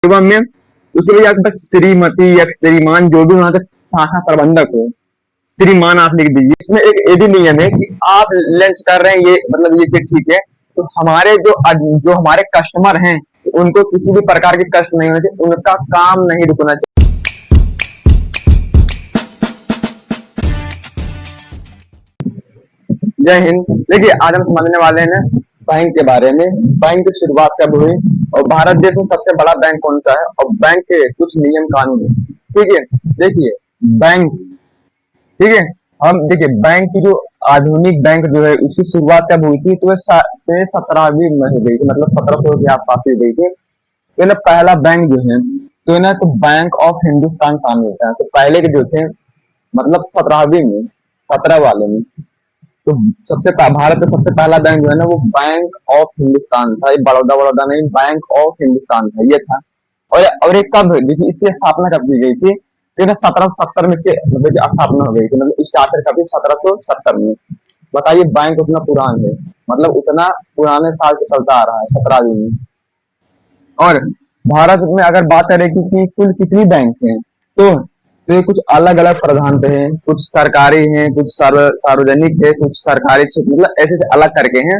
एवं में उसके लिए आपके पास श्रीमती या श्रीमान जो भी वहां का शाखा प्रबंधक हो, श्रीमान आप लिख दीजिए। इसमें एक ये भी नियम है कि आप लंच कर रहे हैं, ये मतलब ये चीज ठीक है, तो हमारे जो हमारे कस्टमर हैं उनको किसी भी प्रकार के कष्ट नहीं होने चाहिए, उनका काम नहीं रुकना चाहिए। जय हिंद। देखिए आज हम समझने वाले हैं बैंक के बारे में। बैंक की शुरुआत कब हुई और भारत देश में सबसे बड़ा बैंक कौन सा है और बैंक के कुछ नियम कानून है। ठीक है, देखिए बैंक, ठीक है, हम देखिए बैंक की जो आधुनिक बैंक जो है उसकी शुरुआत कब हुई थी, तो 17वीं में हो गई थी, मतलब 1700 के आसपास ही गई थी। तो ना पहला बैंक जो है तो ना तो बैंक ऑफ हिंदुस्तान शामिल होता है। तो पहले के जो थे मतलब 17वीं में, 17 वाले में, तो भारत का सबसे पहला बैंक जो है ना वो बैंक ऑफ हिंदुस्तान था। ये बड़ौदा बड़ौदा नहीं, बैंक ऑफ हिंदुस्तान था ये था। और ये कब देखिए इसकी स्थापना कब की गई थी, तो 1770 में इसकी मतलब स्थापना हो गई थी, मतलब स्टार्टर कभी 1770 में। बताइए बैंक उतना पुरान है, मतलब उतना पुराने साल से चलता आ रहा है 17वीं में। और भारत में अगर बात करें कि कुल कितनी बैंक हैं, तो ये कुछ अलग अलग प्रावधान पे हैं, कुछ सरकारी हैं, कुछ सार्वजनिक है, कुछ सरकारी क्षेत्र, मतलब ऐसे से अलग करके हैं।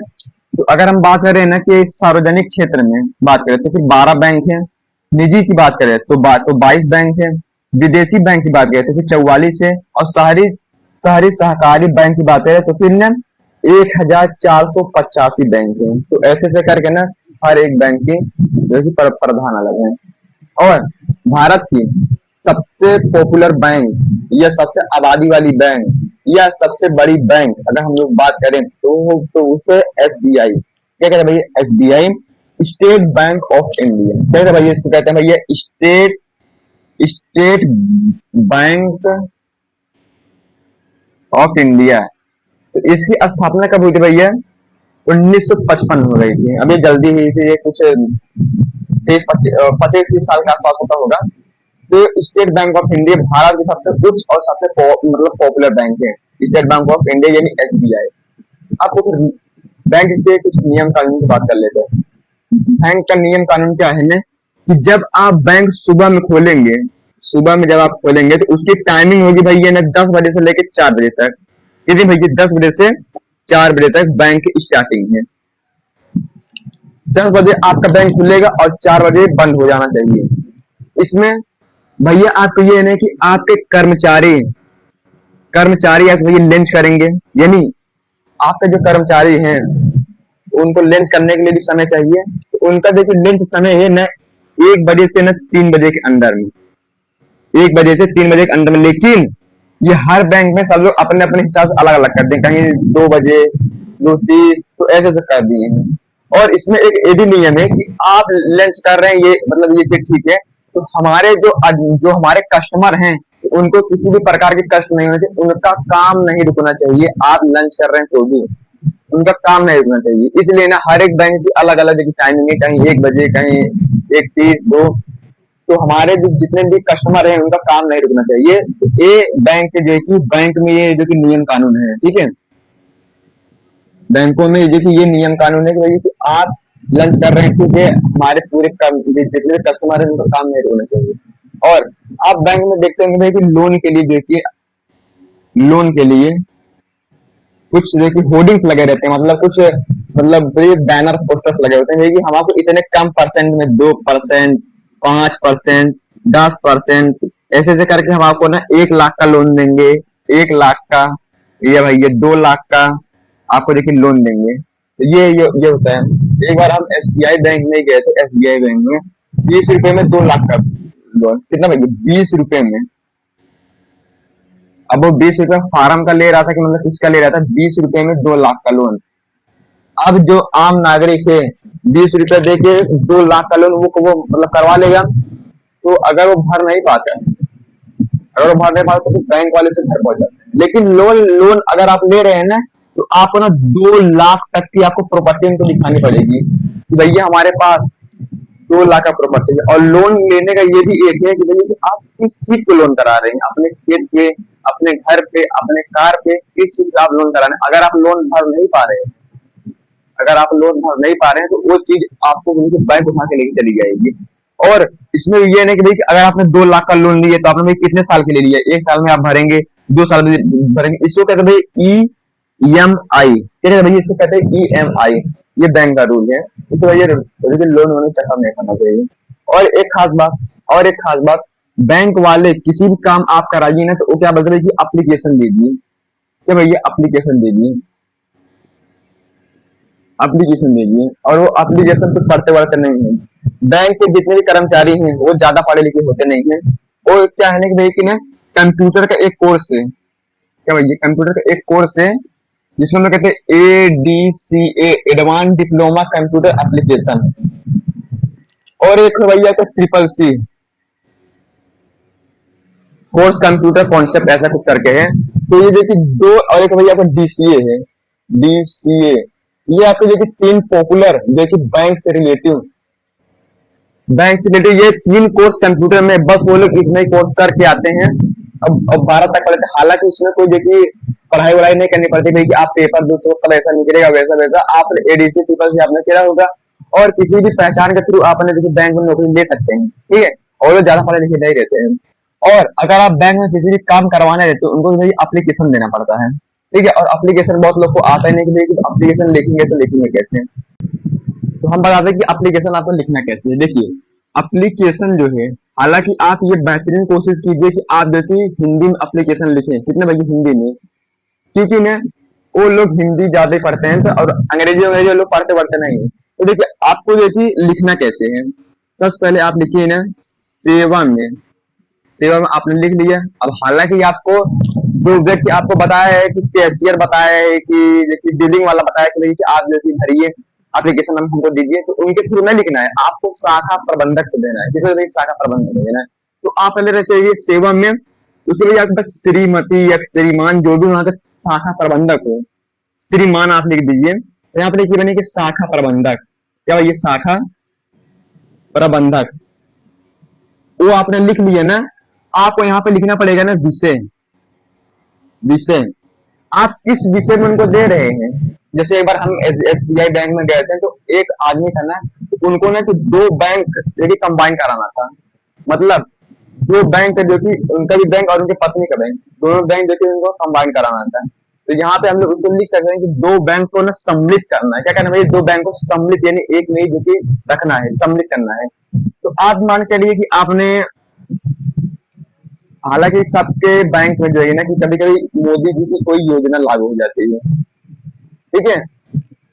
तो अगर हम बात करें ना कि सार्वजनिक क्षेत्र में बात करें तो फिर 12 बैंक है, निजी की बात करें तो 22 बैंक है, विदेशी बैंक की बात करें तो फिर 44 है, और शहरी शहरी सहकारी बैंक की बात करें तो फिर ना 1485 बैंक है। तो ऐसे से करके ना हर एक बैंक की जो कि प्रावधान अलग है। और भारत की सबसे पॉपुलर बैंक या सबसे आबादी वाली बैंक या सबसे बड़ी बैंक अगर हम लोग बात करें तो उसे एसबीआई, क्या कहते हैं भैया, SBI, state bank of India. क्या कहते हैं भैया, इसको कहते हैं भैया स्टेट बैंक ऑफ इंडिया। तो इसकी स्थापना कब हुई थी भैया, 1955 हो गई थी। अभी जल्दी ही थी, ये कुछ 25 साल के आसपास होता होगा। तो state bank of India Bharat की सबसे उच्च और सबसे मतलब पॉपुलर बैंक है, स्टेट बैंक ऑफ इंडिया यानी एसबीआई। अब कुछ बैंक के कुछ नियम कानून की बात कर लेते हैं। बैंक का नियम कानून क्या है ना कि जब आप बैंक सुबह में खोलेंगे, सुबह में जब आप खोलेंगे तो उसकी टाइमिंग होगी भैया ना 10 बजे से लेकर 4 बजे तक। कितनी भैया, 10 बजे से 4 बजे तक बैंक की स्टार्टिंग है। 10 बजे आपका बैंक खुलेगा और 4 बजे बंद हो जाना चाहिए। इसमें भैया आपको ये है कि आपके कर्मचारी कर्मचारी आप भैया लंच करेंगे, यानी आपके जो कर्मचारी हैं उनको लंच करने के लिए भी समय चाहिए। तो उनका देखिए लंच समय है ना 1 बजे से ना 3 बजे के अंदर में, 1 बजे से 3 बजे के अंदर में। लेकिन ये हर बैंक में सब लोग अपने अपने हिसाब से अलग अलग करते हैं, कहीं 2 बजे, 2:30, तो ऐसे से कर दिए हैं। और इसमें एक ये भी नियम है कि आप लंच कर रहे हैं, ये मतलब ये चीज ठीक है, तो हमारे जो हमारे कस्टमर हैं उनको किसी भी प्रकार के कष्ट नहीं होने चाहिए, उनका काम नहीं रुकना चाहिए। आप लंच कर रहे हैं तो भी उनका काम नहीं रुकना चाहिए। इसलिए ना हर एक बैंक की अलग अलग टाइमिंग है, कहीं 1 बजे, कहीं 1:30, 2। तो हमारे जो जितने भी कस्टमर हैं उनका काम नहीं रुकना चाहिए। ये बैंक के जो कि बैंक में ये जो कि नियम कानून है, ठीक है, बैंकों में देखिए ये नियम कानून है कि भाई कि आप लंच कर रहे हैं, ठीक है, हमारे पूरे जितने भी कस्टमर हैं उनका काम नहीं रुकना चाहिए। और आप बैंक में देखते हैं भाई कि लोन के लिए देखिए, लोन के लिए कुछ देखिए होर्डिंग्स लगे रहते हैं, मतलब कुछ मतलब बैनर पोस्टर्स लगे होते हैं कि हम आपको इतने कम परसेंट में 2%, 5%, 10%, ऐसे ऐसे करके हम आपको ना 1 लाख का लोन देंगे, 1 लाख का, ये भैया 2 लाख का आपको देखिए लोन देंगे। तो ये होता है। एक बार हम एसबीआई बैंक में गए थे, एसबीआई बैंक में 20 रुपए में 2 लाख का लोन। कितना भैया, 20 रुपए में। अब वो 20 रुपए फार्म का ले रहा था कि मतलब किसका ले रहा था, 20 रुपए में 2 लाख का लोन। अब जो आम नागरिक है 20 रुपए दे के 2 लाख का लोन वो मतलब करवा लेगा। तो अगर वो भर नहीं पाता है, अगर वो भर नहीं पाता तो बैंक वाले से घर पहुंच जाते हैं। लेकिन लोन अगर आप ले रहे हैं ना तो आपको ना 2 लाख तक की आपको प्रॉपर्टी उनको दिखानी पड़ेगी कि भैया हमारे पास 2 लाख का प्रॉपर्टी है। और लोन लेने का ये भी एक है कि भैया कि आप किस चीज को लोन करा रहे हैं, अपने खेत पे, अपने घर पे, अपने कार पे, किस चीज का आप लोन करा रहे हैं। अगर आप लोन भर नहीं पा रहे हैं, अगर आप लोन भर नहीं पा रहे हैं तो वो चीज आपको बैंक उठा के लेके चली जाएगी। और इसमें ये नहीं कि भाई कि अगर आपने 2 लाख का लोन लिया तो आपने भाई कितने साल के लिए लिया, 1 साल में आप भरेंगे, 2 साल में भरेंगे, इसको कहते हैं भाई EMI। क्या कहते हैं भाई, इसको कहते हैं EMI। ये बैंक का रूल है, इस वजह से लोन होने चक्कर नहीं करना चाहिए। और एक खास बात, और एक खास बात, बैंक वाले किसी भी काम आप कराइए ना तो वो क्या बोलते हैं कि एप्लीकेशन दीजिए, क्या भैया एप्लीकेशन दीजिए, एप्लीकेशन दीजिए। और वो एप्लीकेशन तो पढ़ते वढ़ते नहीं है। बैंक के जितने भी कर्मचारी हैं वो ज्यादा पढ़े लिखे होते नहीं है। वो क्या है ना कि भाई कि ना कंप्यूटर का एक कोर्स है, क्या भैया कंप्यूटर का एक कोर्स है जिसमें हम लोग कहते हैं ADCA, advance diploma computer application. और एक है भैया का CCC, कोर्स कंप्यूटर कॉन्सेप्ट, ऐसा कुछ करके है। तो ये देखिए दो, और एक भैया आपका DCA है, DCA। ये आपके देखिए 3 पॉपुलर देखिए बैंक से रिलेटेड ये 3 कोर्स कंप्यूटर में, बस वो लोग इतने ही कोर्स करके आते हैं। अब 12 तक पढ़ते, हालांकि इसमें कोई देखिए पढ़ाई वढ़ाई नहीं करनी पड़ती भाई कि आप पेपर दो तो कब ऐसा निकलेगा वैसा वैसा, आपने ADC पीपल से आपने किया होगा और किसी भी पहचान के थ्रू आपने देखिए बैंक में नौकरी ले सकते हैं, ठीक है। और वो ज्यादा पढ़े लिखे नहीं रहते हैं। और अगर आप बैंक में किसी भी काम करवाना है तो उनको भी एप्लीकेशन देना पड़ता है, ठीक है। और एप्लीकेशन बहुत लोग को आता ही नहीं कि भाई एप्लीकेशन लिखेंगे तो लिखेंगे कैसे। तो हम बताते हैं कि एप्लीकेशन आपको लिखना कैसे है। देखिए एप्लीकेशन जो है, हालांकि आप ये बेहतरीन कोशिश कीजिए कि आप देखिए हिंदी में एप्लीकेशन लिखें, कितने बजे हिंदी में, क्योंकि ना वो लोग हिंदी ज्यादा पढ़ते हैं तो, और अंग्रेजी अंग्रेजी लोग पढ़ते पढ़ते नहीं है। तो देखिए आपको देखिए लिखना कैसे है। सबसे पहले आप लिखिए ना सेवा में, सेवा में आपने लिख लिया। अब हालांकि आपको जो व्यक्ति आपको बताया है कि कैशियर बताया है कि देखिए डीलिंग वाला बताया कि भाई कि आप देखिए भरिए एप्लीकेशन हमको दीजिए, तो उनके थ्रू नहीं लिखना है, आपको शाखा प्रबंधक को देना है, किसी शाखा प्रबंधक को देना है। तो आप पहले रहे सेवा में, उसके लिए आपके पास श्रीमती या श्रीमान जो भी वहां तक शाखा प्रबंधक हो, श्रीमान आप लिख दीजिए। तो यहाँ पे लिखिए बने कि शाखा प्रबंधक, क्या ये शाखा प्रबंधक, वो आपने लिख लिया ना। आपको यहाँ पे लिखना पड़ेगा ना विषय, विषय आप किस विषय में उनको दे रहे हैं। जैसे एक बार हम SBI बैंक में गए थे तो एक आदमी था ना, तो उनको ना कि 2 बैंक देखिए कंबाइन कराना था, मतलब 2 बैंक जो कि उनका भी बैंक और उनके पत्नी का बैंक, दोनों बैंक देखिए उनको कंबाइन कराना था। तो यहाँ पे हम लोग उसको लिख सकते हैं कि 2 बैंक को ना सम्मिलित करना है। क्या करना है, 2 बैंक को सम्मिलित यानी एक में ही जो कि रखना है, सम्मिलित करना है। तो आप मान चलिए कि आपने, हालांकि सबके बैंक में जो है ना कि कभी कभी मोदी जी की कोई योजना लागू हो जाती है, ठीक है,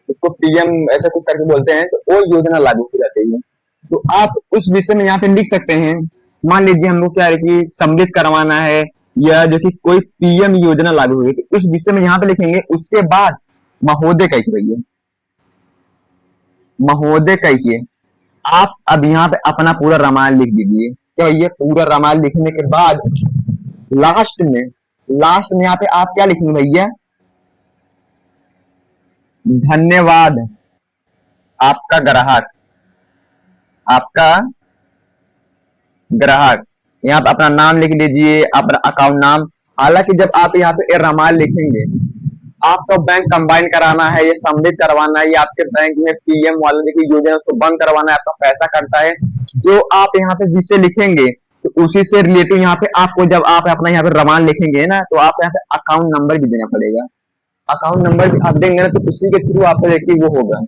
उसको PM ऐसा कुछ करके बोलते हैं, तो वो योजना लागू हो जाती है। तो आप उस विषय में यहाँ पे लिख सकते हैं। मान लीजिए हमको क्या है कि सम्मिलित करवाना है या जो कि कोई PM योजना लागू हुई, तो उस विषय में यहाँ पे लिखेंगे। उसके बाद महोदय कहिए, महोदय कहिए। आप अब यहाँ पे अपना पूरा रामायण लिख दीजिए। क्या ये पूरा रामायण लिखने के बाद लास्ट में, लास्ट में यहाँ पे आप क्या लिखेंगे भैया, धन्यवाद आपका ग्राहक, आपका ग्राहक। यहाँ पे अपना नाम लिख लीजिए, अपना अकाउंट नाम। हालांकि जब आप यहाँ पे रामायण लिखेंगे, आपका बैंक कंबाइन कराना है, ये सम्मिलित करवाना है, ये आपके बैंक में PM वाले देखिए योजना उसको बंद करवाना है, आपका पैसा कटता है। जो आप यहाँ पे विषय लिखेंगे तो उसी से रिलेटिव यहाँ पे आपको, जब आप अपना यहाँ पे रामायण लिखेंगे ना, तो आप यहाँ पे अकाउंट नंबर भी देना पड़ेगा। अकाउंट नंबर भी आप देंगे ना तो उसी के थ्रू आपको देखिए वो होगा,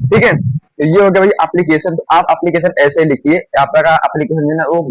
ठीक है। तो ये हो गया भाई एप्लीकेशन। तो आप एप्लीकेशन ऐसे लिखिए, आपका एप्लीकेशन है ना वो